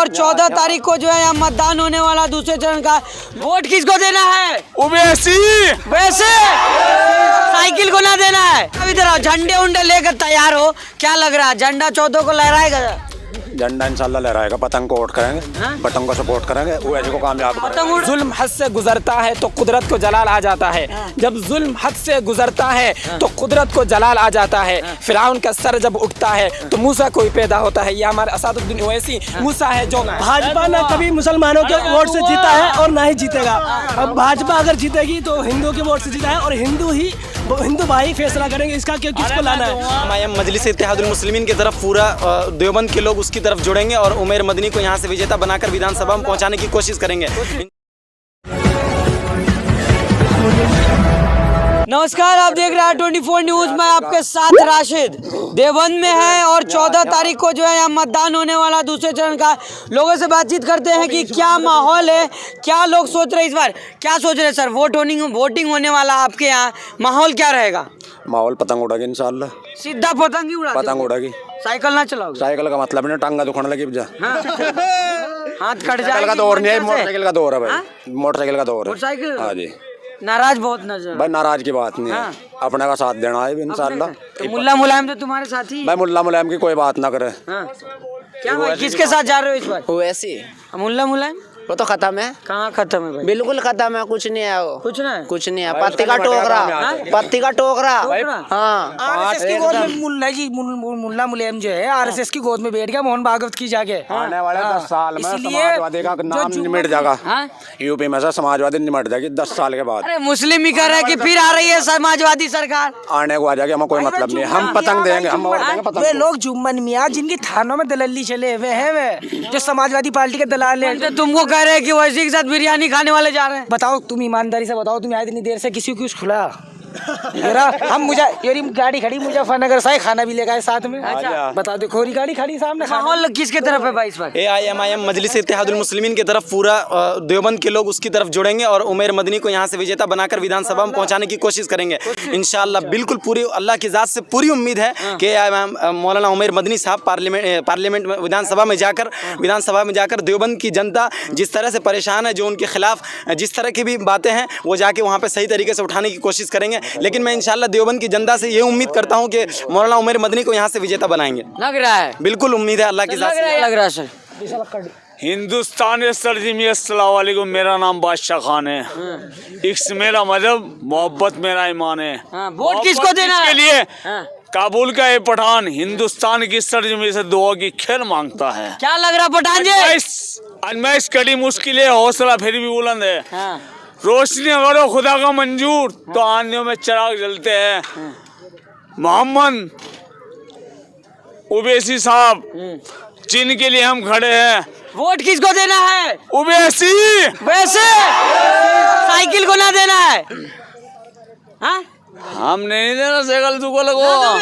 और 14 तारीख को जो है यहाँ मतदान होने वाला दूसरे चरण का। वोट किसको देना है? ओवैसी वैसे साइकिल को ना देना है। अभी इधर झंडे उंडे लेकर तैयार हो, क्या लग रहा है झंडा 14 को लहराएगा? झंडा इंशाल्लाह लहराएगा। पतंग को वोट करेंगे, पतंग को सपोर्ट करेंगे, ओवैसी को कामयाब करेंगे। जुल्म हद से गुजरता है तो कुदरत को जलाल आ जाता है। जब जुल्म हद से गुजरता है तो कुदरत को जलाल आ जाता है। फिरौन का सर जब उठता है तो मूसा कोई पैदा होता है। ये हमारे असदुद्दीन ओवैसी मूसा है जो भाजपा ने कभी मुसलमानों के वोट से जीता है और ना ही जीतेगा। अब भाजपा अगर जीतेगी तो हिंदुओं के वोट से जीता है और हिंदू भाई फैसला करेंगे इसका कि किसको लाना है। मजलिस इत्तेहादुल मुस्लिमीन की तरफ पूरा देवबंद के लोग उसकी तरफ जुड़ेंगे और उमर मदनी को यहाँ से विजेता बनाकर विधानसभा में पहुँचाने की कोशिश करेंगे। नमस्कार, आप देख रहे हैं 24 न्यूज में आपके साथ राशिद। देवबंद में है और 14 तारीख को जो है यहाँ मतदान होने वाला दूसरे चरण का। लोगों से बातचीत करते हैं कि क्या माहौल है, क्या लोग सोच रहे हैं इस बार, क्या सोच रहे हैं सर? वोटिंग होने वाला आपके यहाँ माहौल क्या रहेगा? माहौल पतंग उड़ेगी इंशाल्लाह। सीधा पतंग ही उड़ा, पतंग उड़ेगी, साइकिल ना चलाओगे? साइकिल का मतलब नहीं, टांगा दुखाने लगी जा। हाथ कट जाएगा। का दौर नहीं है, मोटरसाइकिल का दौर है भाई। मोटरसाइकिल का दौर है। मोटरसाइकिल? हाँ जी। नाराज बहुत नजर भाई नाराज की बात नहीं है, अपने का साथ देना है इंशाल्लाह। तो मुल्ला मुलायम तो तुम्हारे साथी भाई, मुल्ला मुलायम की कोई बात ना करे। क्या भाई, किसके साथ जा रहे हो इस बार? ओवैसी मुल्ला मुलायम वो तो खत्म है। कहाँ खत्म है भाई? बिल्कुल खत्म है, कुछ नहीं है वो। कुछ ना है? कुछ नहीं है, पत्ती का टोकरा, पत्ती का टोकरा। हाँ, आरएसएस की गोद में मुल्ला मुलायम जो है आरएसएस की गोद में बैठ गया मोहन भागवत की जाके। आने वाले 10 साल में समाजवादी का नाम निमट जाएगा। यूपी में से समाजवादी निमट जाएगी 10 साल के बाद। अरे मुस्लिम ही कर रहे कि फिर आ रही है समाजवादी सरकार? आने को आ जाएगी, हमें कोई मतलब नहीं। हम पतंग देंगे, हम वोट देंगे पतंग। वे लोग जुम्मन मियाँ जिनकी थानों में दलाली चले हुए हैं, वे जो समाजवादी पार्टी के दलाल हैं। तुमको कह रहे हैं कि वैसे के साथ बिरयानी खाने वाले जा रहे हैं? बताओ, तुम ईमानदारी से बताओ, तुम आए इतनी देर से किसी को कुछ खुला? हम मेरी गाड़ी खड़ी मुजफ्फरनगर से, खाना भी लेकर आए साथ में। अच्छा। बता दो, खोरी गाड़ी खड़ी सामने। माहौल किसके तरफ है भाई इस बार? AIM मजलिस इत्तेहादुल मुस्लिमीन की तरफ पूरा देवबंद के लोग उसकी तरफ जुड़ेंगे और उमर मदनी को यहाँ से विजेता बनाकर विधानसभा में पहुँचाने की कोशिश करेंगे इंशाल्लाह। बिल्कुल पूरी अल्लाह की ज़ात से पूरी उम्मीद है कि मौलाना उमर मदनी साहब पार्लियामेंट में विधानसभा में जाकर देवबंद की जनता जिस तरह से परेशान है, जो उनके खिलाफ जिस तरह की भी बातें हैं, वो जाके वहाँ पे सही तरीके से उठाने की कोशिश करेंगे। लेकिन मैं इंशाल्लाह देवबंद की जनता से ये उम्मीद करता हूँ कि मौलाना उमर मदनी को यहाँ से विजेता बनाएंगे। लग रहा है? बिल्कुल उम्मीद है अल्लाह की ज़ात से। लग रहा है सर। हिंदुस्तान सरजीमी, अस्सलाम वालेकुम। मेरा नाम बादशाह खान है। इश्क मेरा मजहब, मोहब्बत मेरा ईमान है। वोट किसको देना है? के लिए काबुल का ये पठान हिंदुस्तान की सरजमी से दुआ की खैर मांगता है। क्या लग रहा पठान जी? अनमैश कड़ी मुश्किल है, हौसला फिर भी बुलंद है। रोशनी अगर खुदा का मंजूर तो आंधियों में चिराग जलते हैं। मोहम्मद ओवैसी साहब जिनके लिए हम खड़े हैं। वोट किसको देना है? ओवैसी। वैसे साइकिल को ना देना है? हाँ? हम नहीं देना साइकिल, तुमको लगो हमें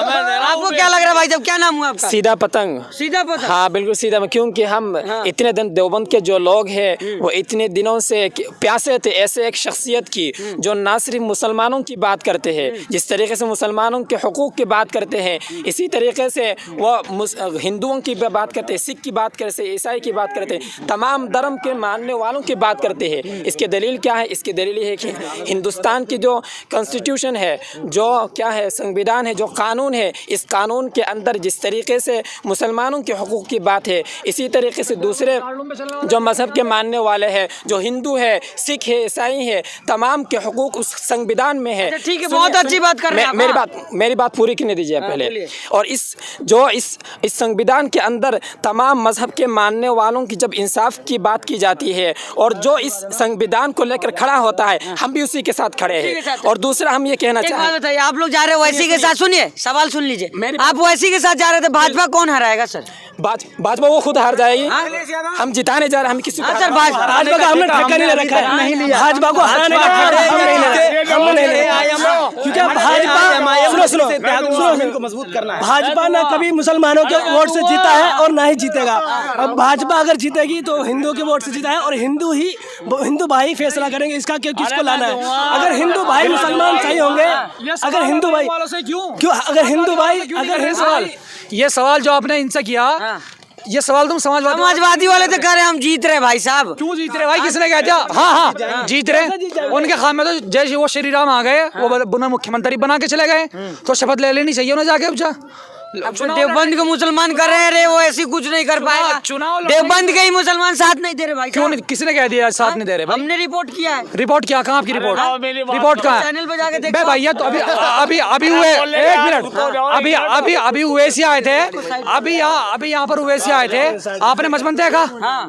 देना। आपको क्या लग रहा है भाई साहब, क्या नाम हुआ आपका? सीधा पतंग। सीधा पतंग? हाँ बिल्कुल सीधा, क्योंकि हम इतने दिन देवबंद के जो लोग हैं वो इतने दिनों से प्यासे थे ऐसे एक शख्सियत की जो ना सिर्फ मुसलमानों की बात करते हैं, जिस तरीके से मुसलमानों के हुकूक की बात करते हैं, इसी तरीके से वो हिंदुओं की बात करते हैं, सिख की बात करते हैं, ईसाई की बात करते हैं, तमाम धर्म के मानने वालों की बात करते हैं। इसकी दलील क्या है? इसकी दलील ये है कि हिंदुस्तान की जो कॉन्स्टिट्यूशन है, जो क्या है संविधान है, जो कानून है, इस कानून के अंदर जिस तरीके से मुसलमानों के हुकूक की बात है, इसी तरीके से दूसरे जो मज़हब के मानने वाले हैं, जो हिंदू है, सिख है, ईसाई है, तमाम के हुकूक उस संविधान में है। ठीक है, बहुत अच्छी बात कर रहे हैं। मेरी बात पूरी करने दीजिए पहले। और इस संविधान के अंदर तमाम मज़हब के मानने वालों की जब इंसाफ की बात की जाती है और जो इस संविधान को लेकर खड़ा होता है, हम भी उसी के साथ खड़े हैं। और दूसरा हम ये कहना चाहते हैं, आप लोग जा रहे हो वैसी के साथ, सुनिए सवाल सुन लीजिए। आप वैसी के साथ जा रहे थे, भाजपा कौन हराएगा सर? भाजपा वो खुद हार जाएगी। हम जिताने जा रहे हैं, हम किसी को सर भाजपा का हमने ठेका नहीं रखा है। भाजपा को हराने का क्योंकि भाजपा ने कभी मुसलमानों के वोट से जीता है और ना ही जीतेगा। अब भाजपा अगर जीतेगी तो हिंदुओं के वोट से जीता है और हिंदू भाई फैसला करेंगे इसका कि किसको लाना है। अगर हिंदू भाई मुसलमान सही होंगे, अगर हिंदू भाई क्यों, अगर हिंदू भाई, अगर ये सवाल जो आपने इनसे किया, ये सवाल तुम समाजवादी वाले तो कह रहे हैं हम जीत रहे भाई साहब। क्यों जीत रहे भाई? किसने कह दिया? हाँ जीत रहे। उनके खामे तो जय वो श्री राम आ गए, वो मुख्यमंत्री बना के चले गए, तो शपथ ले लेनी चाहिए उन्हें जाके। अब जा देवबंद को मुसलमान कर रहे हैं रे, वो ऐसी कुछ नहीं कर पाएगा। चुनाव देवबंद के ही मुसलमान साथ नहीं दे रहे भाई। क्यों नहीं? किसने कह दिया साथ नहीं दे रहे? हमने रिपोर्ट किया है। रिपोर्ट क्या? कहाँ आपकी रिपोर्ट? रिपोर्ट कहाँ है? चैनल पे जाके देखो भैया। तो अभी हुए, एक मिनट, अभी उवैसी आए थे, अभी यहाँ पर उवैसी आए थे, आपने मजमन देखा?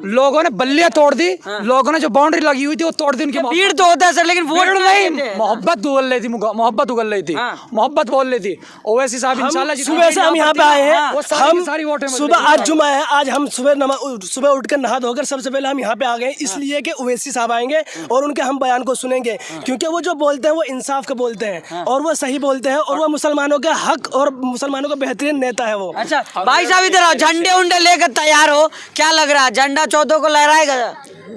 लोगों ने बल्लियां तोड़ दी, लोगों ने जो बाउंड्री लगी हुई थी वो तोड़ दी। उनकी भीड़ तो होता है सर, लेकिन वोट नहीं, मोहब्बत उगल रही थी, मोहब्बत उगल रही थी, मोहब्बत बोल रही थी। ओवैसी साहब इंशाल्लाह सुबह से हम यहाँ पे आए हैं। हम सारी वोटें सुबह, आज जुमा है, आज हम सुबह उठकर नहा धोकर सबसे पहले हम यहाँ पे आ गए, इसलिए कि ओवैसी साहब आएंगे और उनके हम बयान को सुनेंगे, क्योंकि वो जो बोलते हैं वो इंसाफ का बोलते हैं और वो सही बोलते हैं और वो मुसलमानों के हक और मुसलमानों का बेहतरीन नेता है वो। अच्छा भाई साहब इधर आओ, झंडे उंडे लेकर तैयार हो, क्या लग रहा है झंडा 14 को लहराएगा?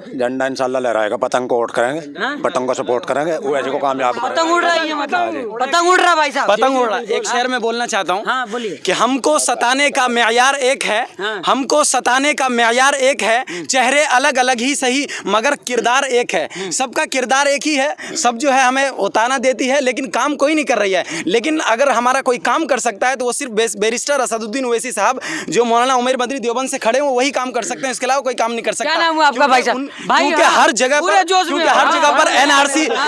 झंडा इंशाल्लाह लहराएगा, पतंग को वोट करेंगे, पतंग को सपोर्ट करेंगे, वैसे को कामयाब करेंगे। पतंग उड़ रही है, मतलब पतंग उड़ रहा भाई साहब, पतंग उड़ रहा है। एक शेर में बोलना चाहता हूँ बोलिए कि हमको सताने का मेयार एक है, हमको सताने का मेयार एक है, चेहरे अलग अलग ही सही मगर किरदार एक है। सबका किरदार एक ही है, सब जो है हमें उताना देती है, लेकिन काम कोई नहीं कर रही है। लेकिन अगर हमारा कोई काम कर सकता है तो वो सिर्फ बैरिस्टर असदुद्दीन ओवैसी साहब जो मौलाना उमर मदनी देवबंद से खड़े हो वही काम कर सकते हैं, इसके अलावा कोई काम नहीं कर सकता। क्या नाम है आपका भाई साहब? क्योंकि हर जगह पर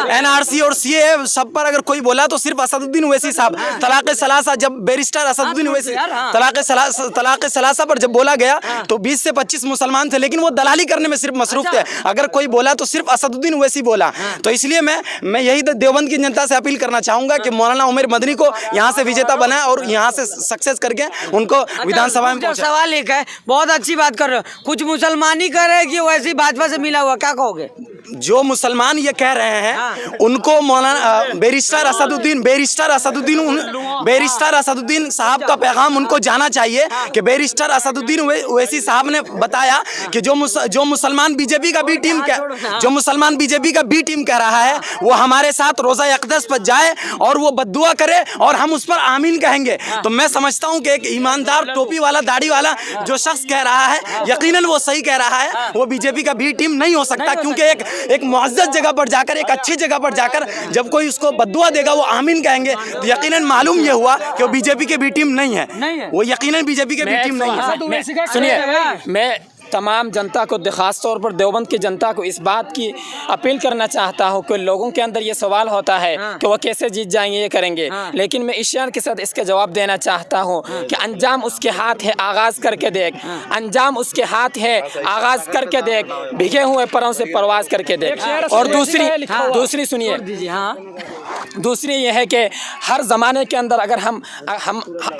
एनआरसी और सीए सब पर अगर कोई बोला तो सिर्फ असदुद्दीन ओवैसी साहब। तलाक़े सलासा, जब बैरिस्टर असदुद्दीन ओवैसी तलाक़े सलासा पर जब बोला गया तो 20 से 25 मुसलमान थे, लेकिन वो दलाली करने में सिर्फ मसरूफ थे। अगर कोई बोला तो सिर्फ असदुद्दीन ओवैसी बोला। तो इसलिए मैं यही देवबंद की जनता से अपील करना चाहूंगा कि मौलाना उमर मदनी को यहाँ से विजेता बनाए और यहाँ से सक्सेस करके उनको विधानसभा में पहुंचाए। सवाल एक है, बहुत अच्छी बात कर रहे हो, कुछ मुसलमान ही कर रहे हैं कि वैसी भाजपा से मिला हुआ, क्या कहोगे? जो मुसलमान ये कह रहे हैं उनको मौलाना बैरिस्टर असदुद्दीन साहब का पैगाम उनको जाना चाहिए कि बैरिस्टर असदुद्दीन ओवैसी साहब ने बताया कि जो मुसलमान बीजेपी का बी टीम कह रहा है वो हमारे साथ रोज़ा अक़दस पर जाए और वो बद्दुआ करे और हम उस पर आमीन कहेंगे। तो मैं समझता हूँ कि एक ईमानदार टोपी वाला दाढ़ी वाला जो शख्स कह रहा है यकीनन वो सही कह रहा है, वो बीजेपी का बी टीम नहीं हो सकता, क्योंकि एक मुअज़्ज़ज़ जगह पर जाकर, एक अच्छी जगह पर जाकर जब कोई उसको बद्दुआ देगा वो आमीन कहेंगे, तो यकीनन मालूम ये हुआ कि वो बीजेपी के बी टीम नहीं है, वो यकीनन बीजेपी के बी टीम नहीं है। सुनिए, मैं तमाम जनता को, ख़ास तौर पर देवबंद की जनता को इस बात की अपील करना चाहता हूँ कि लोगों के अंदर ये सवाल होता है कि वह कैसे जीत जाएंगे, ये करेंगे, लेकिन मैं इशारे के साथ इसका जवाब देना चाहता हूँ कि अंजाम उसके हाथ है, आगाज़ करके देख। अंजाम उसके हाथ है, आगाज़ करके देख, भीगे हुए परों से परवाज़ करके देख। और दूसरी सुनिए, दूसरी ये है कि हर ज़माने के अंदर अगर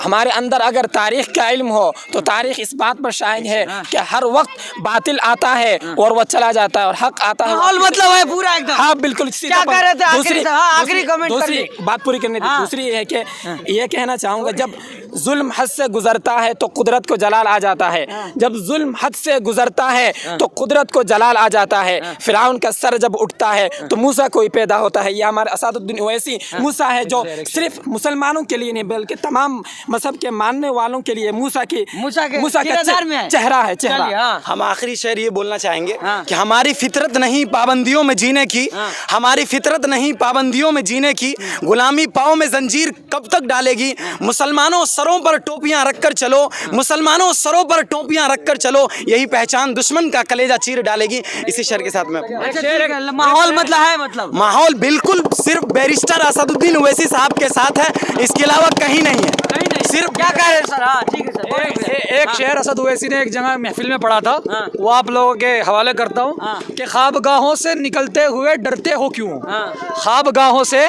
हमारे अंदर अगर तारीख़ का इल्म हो तो तारीख़ इस बात पर शाहिद है कि हर वक्त बातिल आता है और वह चला जाता है और हक आता है। मतलब है पूरा एकदम। हाँ बिल्कुल। क्या कह रहे थे? आखिरी कमेंट दूसरी बात पूरी करनी थी। दूसरी है कि ये कहना चाहूँगा, जब जुल्म हद से गुजरता है तो कुदरत को जलाल आ जाता है। जब जुल्म हद से गुजरता है तो कुदरत को जलाल आ जाता है। फिरौन का सर जब उठता है तो मूसा कोई पैदा होता है। ये हमारे असदुद्दीन ओवैसी मूसा है जो सिर्फ मुसलमानों के लिए नहीं बल्कि तमाम मजहब के मानने वालों के लिए मूसा का चेहरा है, चेहरा। हम आखिरी शेर ये बोलना चाहेंगे कि हमारी फितरत नहीं पाबंदियों में जीने की, हमारी फितरत नहीं पाबंदियों में जीने की, गुलामी पाँव में जंजीर कब तक डालेगी। मुसलमानों सरों पर टोपियां रखकर चलो, मुसलमानों सरों पर टोपियां रखकर चलो, यही पहचान दुश्मन का कलेजा चीर डालेगी। इसी शेर के साथ में माहौल मतलब माहौल बिल्कुल सिर्फ बैरिस्टर असदुद्दीन ओवैसी साहब के साथ है, इसके अलावा कहीं नहीं है। सिर्फ क्या कह रहे हैं सर? हाँ ठीक है सर। एक शेर असद ओवैसी ने एक जगह महफिल में पढ़ा था, वो आप लोगों के हवाले करता हूँ कि ख्वाबगाहों से निकलते हुए डरते हो क्यों, ख्वाबगाहों से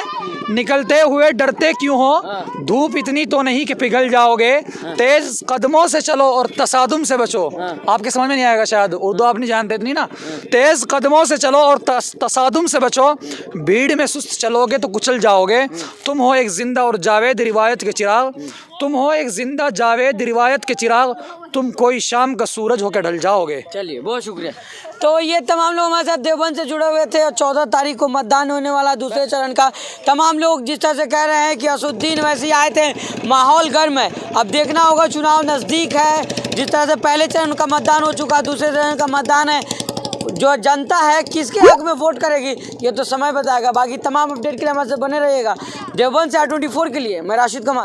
निकलते हुए डरते क्यों हो, धूप इतनी तो नहीं कि पिघल जाओगे, तेज कदमों से चलो और तसादुम से बचो। आपके समझ में नहीं आएगा शायद, उर्दू आप नहीं जानते इतनी ना। तेज कदमों से चलो और तसादुम से बचो, भीड़ में सुस्त चलोगे तो कुचल जाओगे। तुम हो एक जिंदा और जावेद रिवायत के चिराग, तुम हो एक जिंदा जावेद रिवायत के चिराग, तुम कोई शाम का सूरज होकर ढल जाओगे। चलिए बहुत शुक्रिया। तो ये तमाम लोग हमारे साथ देवबंद से जुड़े हुए थे और 14 तारीख को मतदान होने वाला दूसरे चरण का। तमाम लोग जिस तरह से कह रहे हैं कि असदुद्दीन ओवैसी आए थे, माहौल गर्म है। अब देखना होगा, चुनाव नज़दीक है, जिस तरह से पहले चरण का मतदान हो चुका, दूसरे चरण का मतदान है, जो जनता है किसके हक में वोट करेगी ये तो समय बताएगा। बाकी तमाम अपडेट के लिए हमारे से बने रहिएगा। देवबंद से R24 के लिए मैं राशिद कमाल।